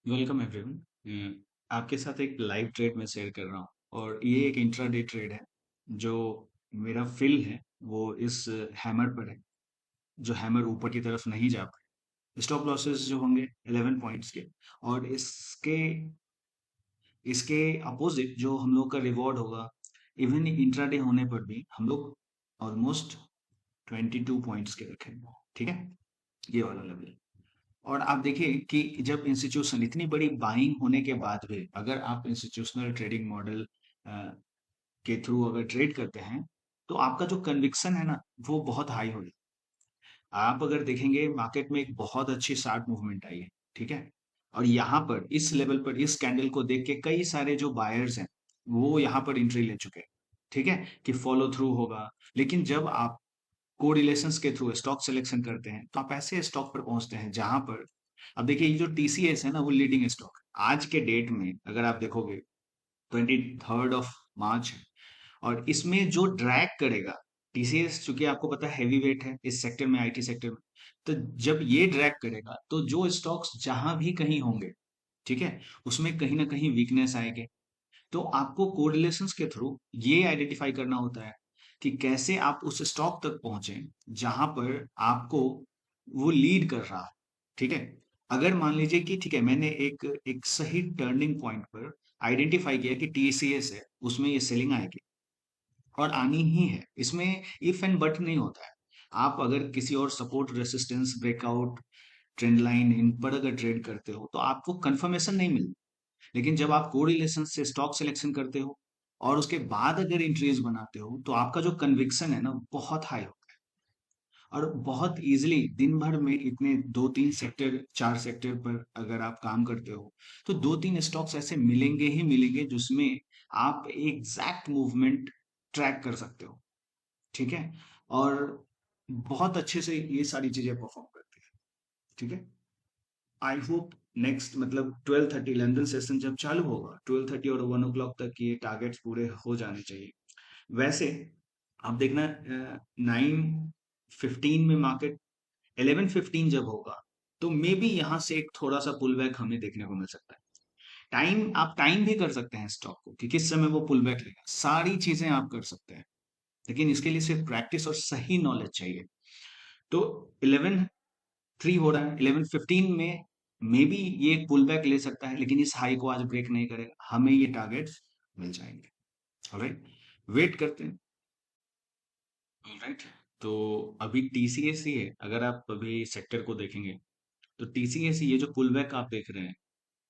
Welcome everyone. आपके साथ एक लाइव ट्रेड मैं शेयर कर रहा हूँ और ये एक इंट्राडे ट्रेड है। जो मेरा फिल है वो इस हैमर पर है, जो हैमर ऊपर की तरफ नहीं जा पाए। स्टॉप लॉसेस जो होंगे 11 पॉइंट्स के, और इसके इसके अपोजिट जो हम लोग का रिवॉर्ड होगा, इवन इंट्राडे होने पर भी हम लोग ऑलमोस्ट 22 पॉइंट्स के रखेंगे। ठीक है, ये वाला लेवल। और आप देखिए कि जब इंस्टीट्यूशन इतनी बड़ी बाइंग होने के बाद भी अगर आप इंस्टीट्यूशनल ट्रेडिंग मॉडल के थ्रू अगर ट्रेड करते हैं, तो आपका जो कन्विक्शन है ना, वो बहुत हाई हो जाता है। आप अगर देखेंगे मार्केट में एक बहुत अच्छी शार्प मूवमेंट आई है। ठीक है, और यहाँ पर इस लेवल पर इस कैंडल को देख के कई सारे जो बायर्स हैं वो यहाँ पर एंट्री ले चुके हैं। ठीक है, कि फॉलो थ्रू होगा। लेकिन जब आप कोरिलेशंस के थ्रू स्टॉक सिलेक्शन करते हैं तो आप ऐसे स्टॉक पर पहुंचते हैं जहां पर, अब देखिए ये जो टीसीएस है ना, वो लीडिंग स्टॉक है आज के डेट में। अगर आप देखोगे 23 मार्च है, और इसमें जो ड्रैग करेगा टीसीएस, चूंकि आपको पता है हैवी वेट है इस सेक्टर में, आईटी सेक्टर में। तो जब ये ड्रैग करेगा तो जो स्टॉक्स जहां भी कहीं होंगे, ठीक है, उसमें कहीं ना कहीं वीकनेस आएगी। तो आपको कोरिलेशंस के थ्रू ये आइडेंटिफाई करना होता है कि कैसे आप उस स्टॉक तक पहुंचे जहां पर आपको वो लीड कर रहा है। ठीक है, अगर मान लीजिए कि ठीक है, मैंने एक एक सही टर्निंग पॉइंट पर आइडेंटिफाई किया कि टीसीएस है, उसमें ये सेलिंग आएगी और आनी ही है। इसमें इफ एंड बट नहीं होता है। आप अगर किसी और support, resistance, breakout, trend line in पर अगर ट्रेड करते हो तो आपको कंफर्मेशन नहीं मिलती। लेकिन जब आप कोरिलेशन से स्टॉक सिलेक्शन करते हो और उसके बाद अगर एंट्रीज बनाते हो तो आपका जो कन्विक्शन है ना, बहुत हाई होता है। और बहुत इजीली दिन भर में इतने दो तीन सेक्टर, चार सेक्टर पर अगर आप काम करते हो तो दो तीन स्टॉक्स ऐसे मिलेंगे ही मिलेंगे जिसमें आप एग्जैक्ट मूवमेंट ट्रैक कर सकते हो। ठीक है, और बहुत अच्छे से ये सारी चीजें परफॉर्म करती है। ठीक है, आई होप नेक्स्ट मतलब 12:30 लंदन सेशन जब चालू होगा, 12:30 और 1 o'clock तक ये टारगेट्स पूरे हो जाने चाहिए। वैसे आप देखना 9:15 में मार्केट, 11:15 जब होगा तो मे बी यहाँ से एक थोड़ा सा पुल बैक हमें देखने को मिल सकता है। टाइम, आप टाइम भी कर सकते हैं स्टॉक को कि किस समय वो पुल बैक लेगा, सारी चीजें आप कर सकते हैं। लेकिन इसके लिए सिर्फ प्रैक्टिस और सही नॉलेज चाहिए। तो 11:03 हो रहा है, 11:15 में मे बी ये एक पुल बैक ले सकता है, लेकिन इस हाई को आज ब्रेक नहीं करेगा, हमें ये टारगेट्स मिल जाएंगे। ऑलराइट, वेट करते हैं। ऑलराइट, तो अभी टीसीएस ही है। अगर आप अभी सेक्टर को देखेंगे तो टीसीएस, ये जो पुल बैक आप देख रहे हैं,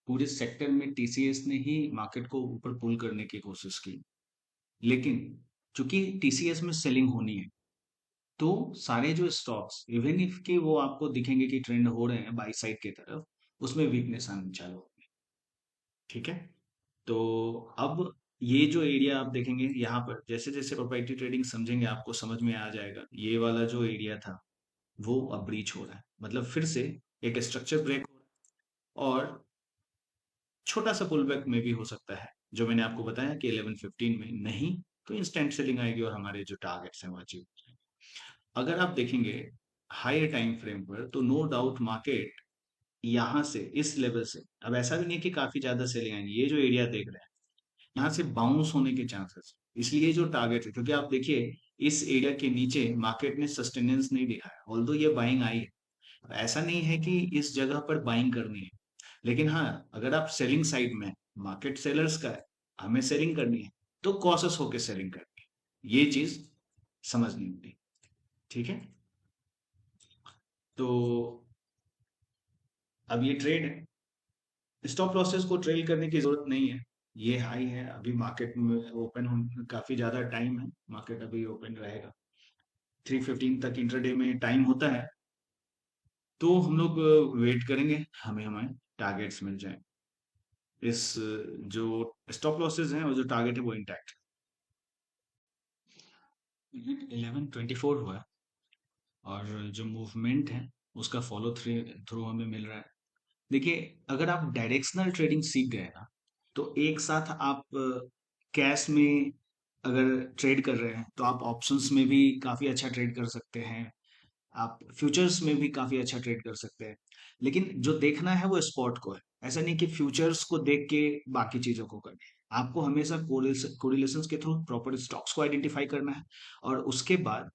पूरे सेक्टर में टीसीएस ने ही मार्केट को ऊपर पुल करने की कोशिश की। लेकिन चूंकि टीसीएस में सेलिंग होनी है, तो सारे जो स्टॉक्स इवन इफ के वो आपको दिखेंगे कि ट्रेंड हो रहे हैं बाई साइड की तरफ, उसमें वीकनेस आनी चालू होगी। ठीक है, तो अब ये जो एरिया आप देखेंगे यहाँ पर, जैसे जैसे प्रोprietary ट्रेडिंग समझेंगे आपको समझ में आ जाएगा। ये वाला जो एरिया था वो अब ब्रीच हो रहा है, मतलब फिर से एक स्ट्रक्चर ब्रेक हो रहा है। और छोटा सा पुल बैक में भी हो सकता है, जो मैंने आपको बताया कि 11:15 में नहीं तो इंस्टेंट सेलिंग आएगी और हमारे जो टारगेट्स हैं वो अचीव हो जाएंगे। अगर आप देखेंगे हायर टाइम फ्रेम पर तो नो डाउट मार्केट यहाँ से इस लेवल से, अब ऐसा भी नहीं कि काफी ज्यादा सेलिंग आएंगी, ये जो एरिया देख रहे हैं यहाँ से बाउंस होने के चांसेस। इसलिए जो टारगेट है, क्योंकि आप देखिए इस एरिया के नीचे मार्केट ने सस्टेनेंस नहीं दिखाया, ऑल्दो ये बाइंग आई है। ऐसा नहीं है कि इस जगह पर बाइंग करनी है, लेकिन हाँ, अगर आप सेलिंग साइड में, मार्केट सेलर्स का है, हमें सेलिंग करनी है, तो कॉशस होकर सेलिंग करनी है, ये चीज समझनी होती है। ठीक है, तो अब ये ट्रेड है, स्टॉप लॉसेस को ट्रेल करने की जरूरत नहीं है। ये हाई है, अभी मार्केट में ओपन होने काफी ज्यादा टाइम है, मार्केट अभी ओपन रहेगा। 3:15 तक इंटरडे में टाइम होता है, तो हम लोग वेट करेंगे, हमें हमारे टारगेट्स मिल जाए। इस जो स्टॉप लॉसेस हैं और जो टारगेट है वो इंटैक्ट। 11:24 हुआ है, और जो मूवमेंट है उसका फॉलो थ्रू थ्रू हमें मिल रहा है। देखिए, अगर आप डायरेक्शनल ट्रेडिंग सीख गए ना, तो एक साथ आप कैश में अगर ट्रेड कर रहे हैं तो आप ऑप्शंस में भी काफी अच्छा ट्रेड कर सकते हैं, आप फ्यूचर्स में भी काफी अच्छा ट्रेड कर सकते हैं। लेकिन जो देखना है वो स्पॉट को है। ऐसा नहीं कि फ्यूचर्स को देख के बाकी चीजों को करना है। आपको हमेशा कोरिलेशंस के थ्रू प्रॉपर स्टॉक्स को आइडेंटिफाई करना है, और उसके बाद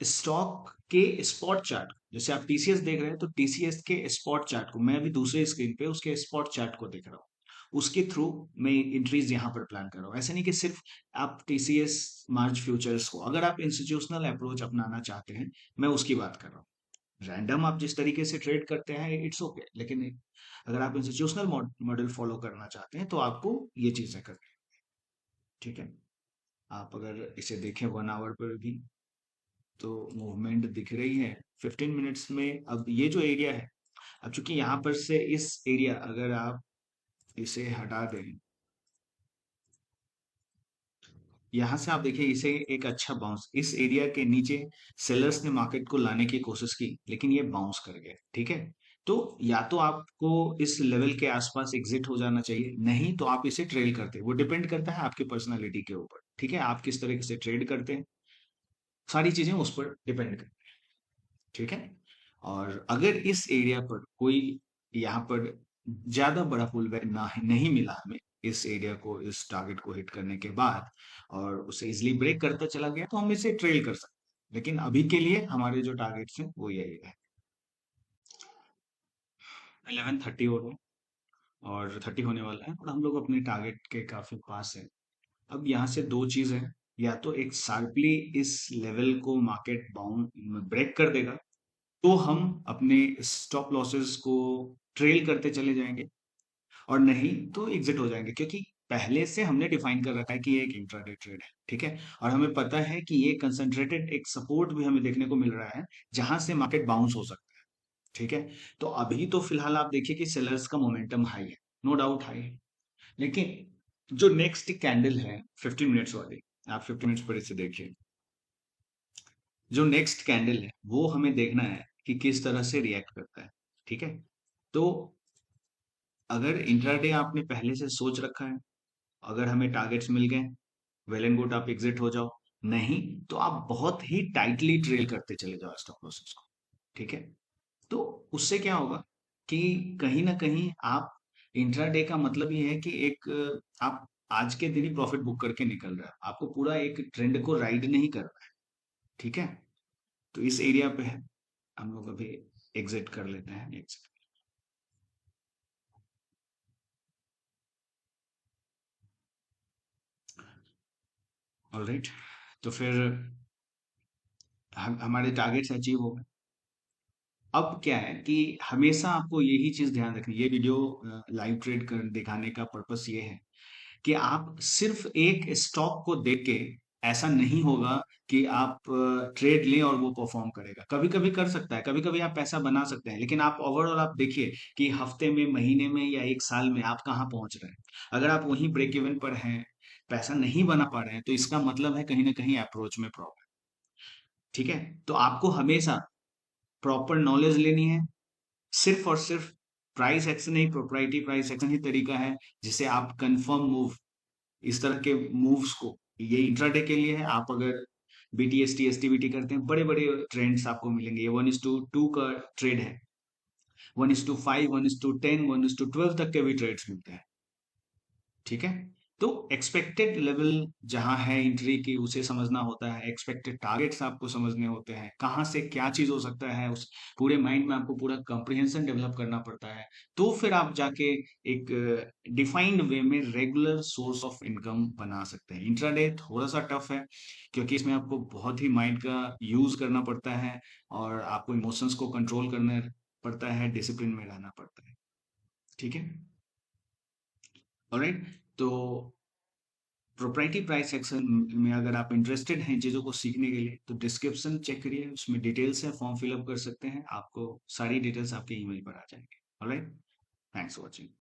स्टॉक के स्पॉट चार्ट, जैसे आप टीसीएस देख रहे हैं तो टीसीएस के स्पॉट चार्ट को, मैं अभी दूसरे स्क्रीन पे उसके स्पॉट चार्ट को देख रहा हूँ, उसके थ्रू मैं इंट्रीज यहाँ पर प्लान कर रहा हूँ। ऐसा नहीं कि सिर्फ आप टीसीएस मार्च फ्यूचर्स को, अगर आप इंस्टीट्यूशनल अप्रोच अपनाना चाहते हैं, मैं उसकी बात कर रहा हूँ। रैंडम आप जिस तरीके से ट्रेड करते हैं इट्स ओके, लेकिन अगर आप इंस्टीट्यूशनल मॉडल फॉलो करना चाहते हैं तो आपको ये चीजें करनी है, ठीक है। आप अगर इसे देखें 1 आवर पर भी, तो मूवमेंट दिख रही है 15 मिनट्स में। अब ये जो एरिया है, अब चूंकि यहाँ पर से इस एरिया, अगर आप इसे हटा दें, यहाँ से आप देखिए इसे एक अच्छा बाउंस, इस एरिया के नीचे सेलर्स ने मार्केट को लाने की कोशिश की, लेकिन ये बाउंस कर गया, ठीक है। तो या तो आपको इस लेवल के आसपास एग्जिट हो जाना चाहिए, नहीं तो आप इसे ट्रेल करते हैं। वो डिपेंड करता है आपकी पर्सनालिटी के ऊपर, ठीक है, आप किस तरीके से ट्रेड करते हैं, सारी चीजें उस पर डिपेंड करती हैं, ठीक है। और अगर इस एरिया पर कोई, यहाँ पर ज्यादा बड़ा पुल बैक ना नहीं मिला हमें इस एरिया को, इस टारगेट को हिट करने के बाद, और उसे इजिली ब्रेक करता चला गया, तो हम इसे ट्रेल कर सकते हैं। लेकिन अभी के लिए हमारे जो टारगेट्स हैं वो यही है। 11:30 हो रहा है, और 30 होने वाला है, और हम लोग अपने टारगेट के काफी पास है। अब यहाँ से दो चीज है, या तो एक शार्पली इस लेवल को मार्केट बाउंड ब्रेक कर देगा, तो हम अपने स्टॉप लॉसेस को ट्रेल करते चले जाएंगे, और नहीं तो एग्जिट हो जाएंगे, क्योंकि पहले से हमने डिफाइन कर रखा है कि ये एक इंट्राडे ट्रेड है, ठीक है। और हमें पता है कि ये कंसंट्रेटेड एक सपोर्ट भी हमें देखने को मिल रहा है, जहां से मार्केट बाउंस हो सकता है, ठीक है। तो अभी तो फिलहाल आप देखिए कि सेलर्स का मोमेंटम हाई है, नो डाउट हाई है, लेकिन जो नेक्स्ट कैंडल है 15 मिनट्स वाली, आप 15 मिनट्स पर इसे देखिए, जो नेक्स्ट कैंडल है वो हमें देखना है कि किस तरह से रिएक्ट करता है, ठीक है। तो अगर इंट्राडे आपने पहले से सोच रखा है, अगर हमें टारगेट्स मिल गए, वेल एंड गुड, आप एग्जिट हो जाओ, नहीं तो आप बहुत ही टाइटली ट्रेल करते चले जाओ स्टॉप लॉसेस को, ठीक है। तो उससे क्या होगा कि कहीं ना कहीं आप, इंट्राडे का मतलब ये है कि एक आप आज के दिन ही प्रॉफिट बुक करके निकल रहे हो, आपको पूरा एक ट्रेंड को राइड नहीं करना है, ठीक है। तो इस एरिया पे है, हम लोग अभी एग्जिट कर लेते हैं, एग्जिट। ऑलराइट, तो फिर हम हमारे टारगेट्स अचीव हो गए। अब क्या है कि हमेशा आपको यही चीज ध्यान रखनी, ये वीडियो लाइव ट्रेड कर दिखाने का पर्पस ये है कि आप सिर्फ एक स्टॉक को देख के, ऐसा नहीं होगा कि आप ट्रेड लें और वो परफॉर्म करेगा। कभी कभी कर सकता है, कभी कभी आप पैसा बना सकते हैं, लेकिन आप ओवरऑल आप देखिए कि हफ्ते में, महीने में, या एक साल में आप कहाँ पहुंच रहे हैं। अगर आप वहीं ब्रेक इवन पर हैं, पैसा नहीं बना पा रहे हैं, तो इसका मतलब है कहीं ना कहीं अप्रोच में प्रॉब्लम, ठीक है। तो आपको हमेशा प्रॉपर नॉलेज लेनी है, सिर्फ और सिर्फ प्राइस एक्शन ही, प्रोप्राइटी प्राइस एक्शन ही तरीका है जिसे आप कंफर्म मूव, इस तरह के मूव्स को, ये इंट्राडे के लिए है। आप अगर बीटीएसटी एसटीबीटी करते हैं, बड़े बड़े ट्रेंड्स आपको मिलेंगे, ये 1:2 का ट्रेड है, 1:5, 1:10, 1:12 तक के भी ट्रेड्स मिलते हैं, ठीक है। तो एक्सपेक्टेड लेवल जहां है एंट्री की, उसे समझना होता है, एक्सपेक्टेड टारगेट्स आपको समझने होते हैं, कहां से क्या चीज हो सकता है, उस पूरे माइंड में आपको पूरा कंप्रिहेंशन डेवलप करना पड़ता है। तो फिर आप जाके एक डिफाइंड वे में रेगुलर सोर्स ऑफ इनकम बना सकते हैं। इंट्राडे थोड़ा सा टफ है, क्योंकि इसमें आपको बहुत ही माइंड का यूज करना पड़ता है, और आपको इमोशंस को कंट्रोल करना पड़ता है, डिसिप्लिन में रहना पड़ता है, ठीक है। ऑलराइट, तो प्रोप्राइटी प्राइस एक्शन में अगर आप इंटरेस्टेड हैं चीज़ों को सीखने के लिए, तो डिस्क्रिप्शन चेक करिए, उसमें डिटेल्स है, फॉर्म फिलअप कर सकते हैं, आपको सारी डिटेल्स आपके ईमेल पर आ जाएंगे। Alright, thanks for watching.